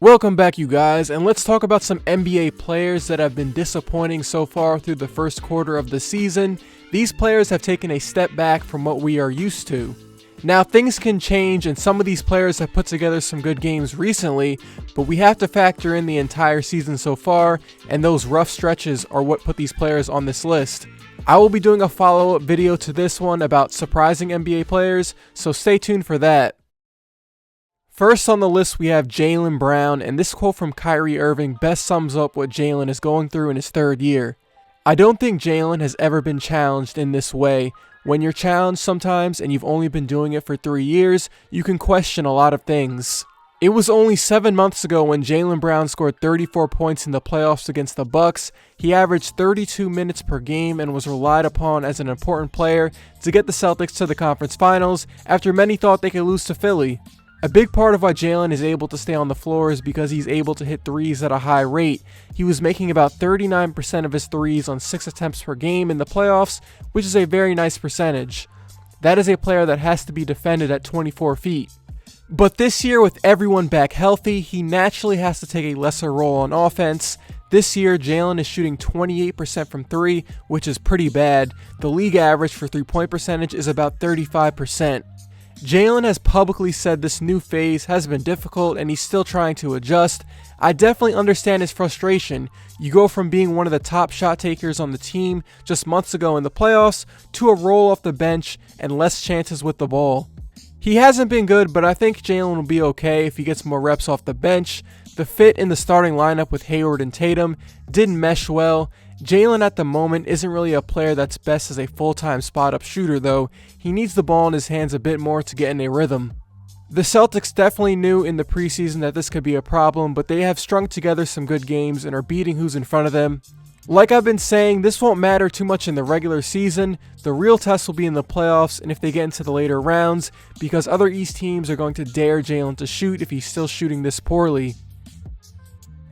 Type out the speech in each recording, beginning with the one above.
Welcome back, you guys, and let's talk about some NBA players that have been disappointing so far through the first quarter of the season. These players have taken a step back from what we are used to. Now, things can change, and some of these players have put together some good games recently, but we have to factor in the entire season so far, and those rough stretches are what put these players on this list. I will be doing a follow-up video to this one about surprising NBA players, so stay tuned for that. First on the list, we have Jaylen Brown, and this quote from Kyrie Irving best sums up what Jaylen is going through in his third year. I don't think Jaylen has ever been challenged in this way. When you're challenged sometimes and you've only been doing it for 3 years, you can question a lot of things. It was only 7 months ago when Jaylen Brown scored 34 points in the playoffs against the Bucks. He averaged 32 minutes per game and was relied upon as an important player to get the Celtics to the conference finals after many thought they could lose to Philly. A big part of why Jaylen is able to stay on the floor is because he's able to hit threes at a high rate. He was making about 39% of his threes on 6 attempts per game in the playoffs, which is a very nice percentage. That is a player that has to be defended at 24 feet. But this year, with everyone back healthy, he naturally has to take a lesser role on offense. This year, Jaylen is shooting 28% from 3, which is pretty bad. The league average for 3-point percentage is about 35%. Jaylen has publicly said this new phase has been difficult and he's still trying to adjust. I definitely understand his frustration. You go from being one of the top shot takers on the team just months ago in the playoffs to a role off the bench and less chances with the ball. He hasn't been good, but I think Jaylen will be okay if he gets more reps off the bench. The fit in the starting lineup with Hayward and Tatum didn't mesh well. Jaylen at the moment isn't really a player that's best as a full-time spot-up shooter though. He needs the ball in his hands a bit more to get in a rhythm. The Celtics definitely knew in the preseason that this could be a problem, but they have strung together some good games and are beating who's in front of them. Like I've been saying, this won't matter too much in the regular season. The real test will be in the playoffs and if they get into the later rounds, because other East teams are going to dare Jaylen to shoot if he's still shooting this poorly.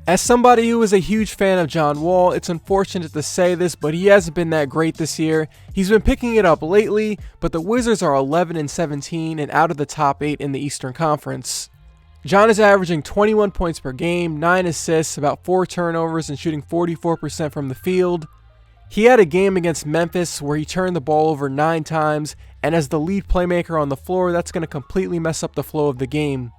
As somebody who is a huge fan of John Wall, it's unfortunate to say this, but he hasn't been that great this year. He's been picking it up lately, but the Wizards are 11-17 and out of the top 8 in the Eastern Conference. John is averaging 21 points per game, 9 assists, about 4 turnovers, and shooting 44% from the field. He had a game against Memphis where he turned the ball over 9 times, and as the lead playmaker on the floor, that's going to completely mess up the flow of the game.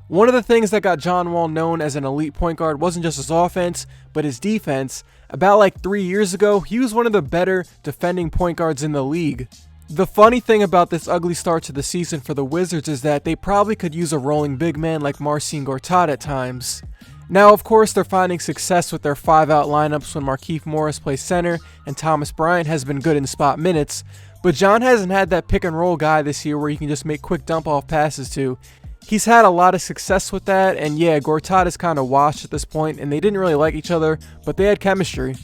One of the things that got John Wall known as an elite point guard wasn't just his offense, but his defense. About like 3 years ago, he was one of the better defending point guards in the league. The funny thing about this ugly start to the season for the Wizards is that they probably could use a rolling big man like Marcin Gortat at times. Now, of course, they're finding success with their 5-out lineups when Markieff Morris plays center and Thomas Bryant has been good in spot minutes, but John hasn't had that pick and roll guy this year where you can just make quick dump off passes to. He's had a lot of success with that, and yeah, Gortat is kind of washed at this point, and they didn't really like each other, but they had chemistry.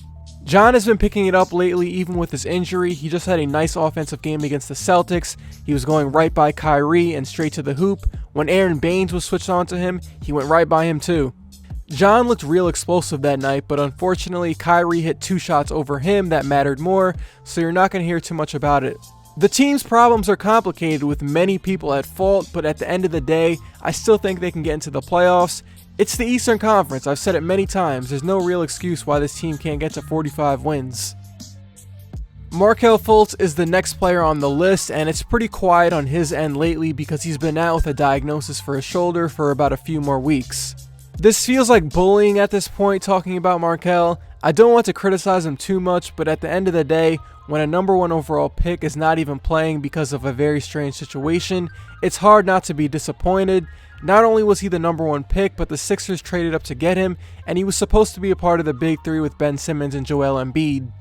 John has been picking it up lately even with his injury. He just had a nice offensive game against the Celtics. He was going right by Kyrie and straight to the hoop. When Aaron Baines was switched on to him, he went right by him too. John looked real explosive that night, but unfortunately Kyrie hit 2 shots over him that mattered more, so you're not going to hear too much about it. The team's problems are complicated with many people at fault, but at the end of the day, I still think they can get into the playoffs. It's the Eastern Conference, I've said it many times, there's no real excuse why this team can't get to 45 wins. Markelle Fultz is the next player on the list, and it's pretty quiet on his end lately because he's been out with a diagnosis for his shoulder for about a few more weeks. This feels like bullying at this point talking about Markelle. I don't want to criticize him too much, but at the end of the day, when a number 1 overall pick is not even playing because of a very strange situation, it's hard not to be disappointed. Not only was he the number 1 pick, but the Sixers traded up to get him, and he was supposed to be a part of the big 3 with Ben Simmons and Joel Embiid.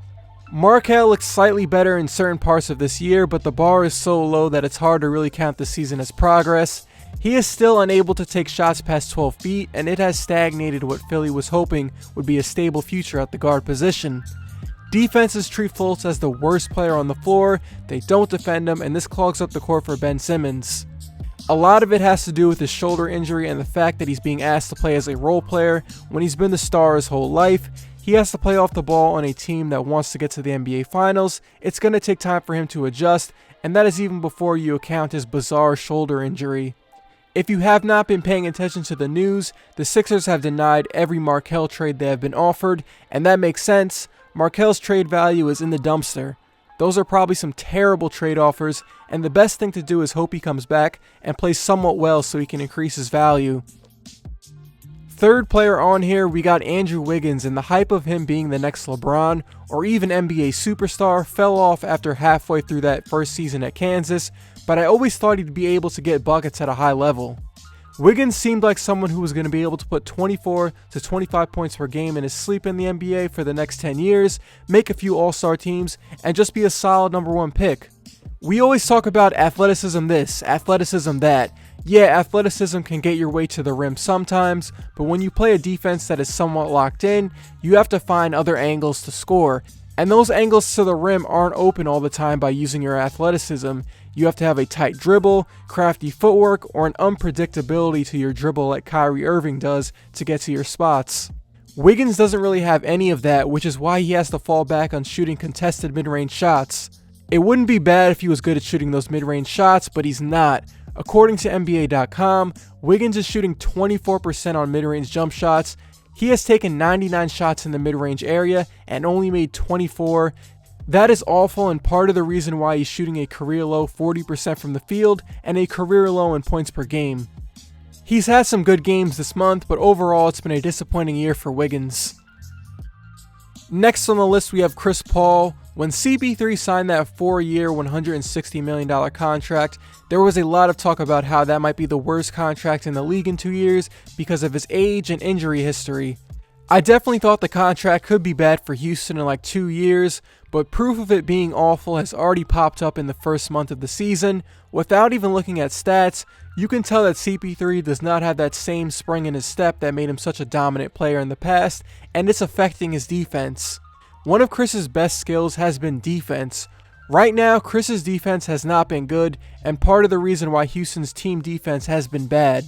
Markelle looks slightly better in certain parts of this year, but the bar is so low that it's hard to really count this season as progress. He is still unable to take shots past 12 feet, and it has stagnated what Philly was hoping would be a stable future at the guard position. Defenses treat Fultz as the worst player on the floor, they don't defend him, and this clogs up the court for Ben Simmons. A lot of it has to do with his shoulder injury and the fact that he's being asked to play as a role player when he's been the star his whole life. He has to play off the ball on a team that wants to get to the NBA Finals. It's going to take time for him to adjust, and that is even before you account his bizarre shoulder injury. If you have not been paying attention to the news, the Sixers have denied every Markelle trade they have been offered, and that makes sense. Markelle's trade value is in the dumpster. Those are probably some terrible trade offers, and the best thing to do is hope he comes back and plays somewhat well so he can increase his value. Third player on here, we got Andrew Wiggins, and the hype of him being the next LeBron or even NBA superstar fell off after halfway through that first season at Kansas, but I always thought he'd be able to get buckets at a high level. Wiggins seemed like someone who was going to be able to put 24 to 25 points per game in his sleep in the NBA for the next 10 years, make a few all-star teams, and just be a solid #1 pick. We always talk about athleticism this, athleticism that. Yeah, athleticism can get your way to the rim sometimes, but when you play a defense that is somewhat locked in, you have to find other angles to score. And those angles to the rim aren't open all the time by using your athleticism. You have to have a tight dribble, crafty footwork, or an unpredictability to your dribble like Kyrie Irving does to get to your spots. Wiggins doesn't really have any of that, which is why he has to fall back on shooting contested mid-range shots. It wouldn't be bad if he was good at shooting those mid-range shots, but he's not. According to NBA.com, Wiggins is shooting 24% on mid-range jump shots. He has taken 99 shots in the mid-range area and only made 24. That is awful, and part of the reason why he's shooting a career-low 40% from the field and a career-low in points per game. He's had some good games this month, but overall it's been a disappointing year for Wiggins. Next on the list we have Chris Paul. When CP3 signed that 4-year, $160 million contract, there was a lot of talk about how that might be the worst contract in the league in 2 years because of his age and injury history. I definitely thought the contract could be bad for Houston in like 2 years, but proof of it being awful has already popped up in the first month of the season. Without even looking at stats, you can tell that CP3 does not have that same spring in his step that made him such a dominant player in the past, and it's affecting his defense. One of Chris's best skills has been defense. Right now, Chris's defense has not been good, and part of the reason why Houston's team defense has been bad.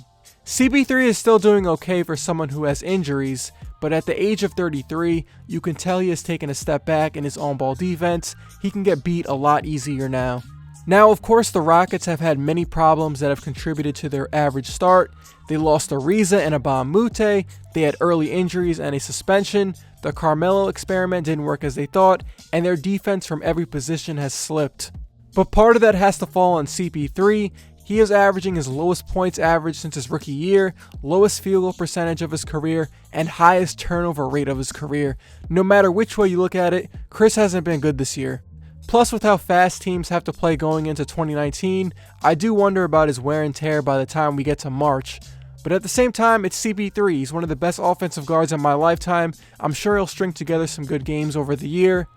CP3 is still doing okay for someone who has injuries, but at the age of 33, you can tell he has taken a step back in his on-ball defense. He can get beat a lot easier now. Now, of course, the Rockets have had many problems that have contributed to their average start. They lost Ariza and Abam Mute, they had early injuries and a suspension, the Carmelo experiment didn't work as they thought, and their defense from every position has slipped. But part of that has to fall on CP3. He is averaging his lowest points average since his rookie year, lowest field goal percentage of his career, and highest turnover rate of his career. No matter which way you look at it, Chris hasn't been good this year. Plus, with how fast teams have to play going into 2019, I do wonder about his wear and tear by the time we get to March. But at the same time, it's CP3. He's one of the best offensive guards in my lifetime. I'm sure he'll string together some good games over the year.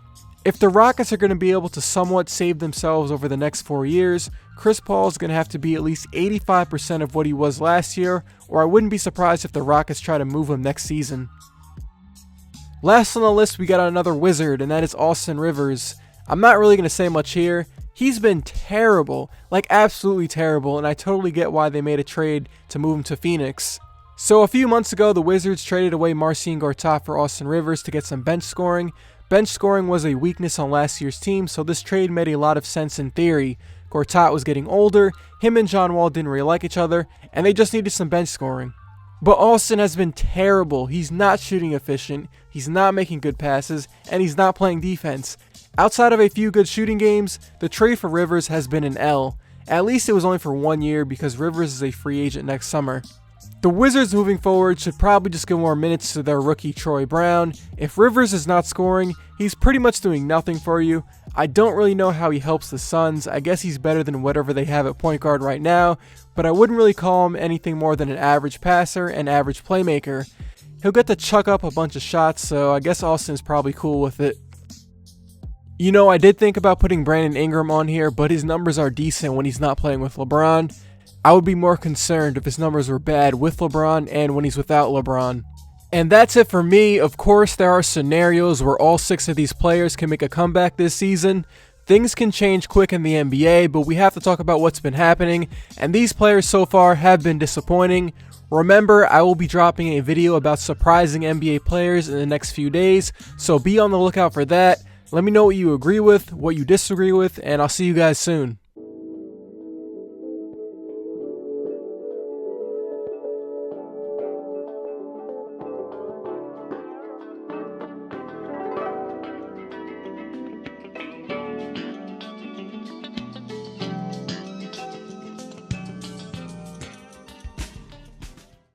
If the Rockets are going to be able to somewhat save themselves over the next 4 years, Chris Paul is going to have to be at least 85% of what he was last year, or I wouldn't be surprised if the Rockets try to move him next season. Last on the list, we got another Wizard, and that is Austin Rivers. I'm not really going to say much here. He's been terrible, like absolutely terrible, and I totally get why they made a trade to move him to Phoenix. So a few months ago, the Wizards traded away Marcin Gortat for Austin Rivers to get some bench scoring. Bench scoring was a weakness on last year's team, so this trade made a lot of sense in theory. Gortat was getting older, him and John Wall didn't really like each other, and they just needed some bench scoring. But Austin has been terrible. He's not shooting efficient, he's not making good passes, and he's not playing defense. Outside of a few good shooting games, the trade for Rivers has been an L. At least it was only for 1 year because Rivers is a free agent next summer. The Wizards moving forward should probably just give more minutes to their rookie Troy Brown. If Rivers is not scoring, he's pretty much doing nothing for you. I don't really know how he helps the Suns. I guess he's better than whatever they have at point guard right now, but I wouldn't really call him anything more than an average passer and average playmaker. He'll get to chuck up a bunch of shots, so I guess Austin's probably cool with it. You know, I did think about putting Brandon Ingram on here, but his numbers are decent when he's not playing with LeBron. I would be more concerned if his numbers were bad with LeBron and when he's without LeBron. And that's it for me. Of course, there are scenarios where all 6 of these players can make a comeback this season. Things can change quick in the NBA, but we have to talk about what's been happening, and these players so far have been disappointing. Remember, I will be dropping a video about surprising NBA players in the next few days, so be on the lookout for that. Let me know what you agree with, what you disagree with, and I'll see you guys soon.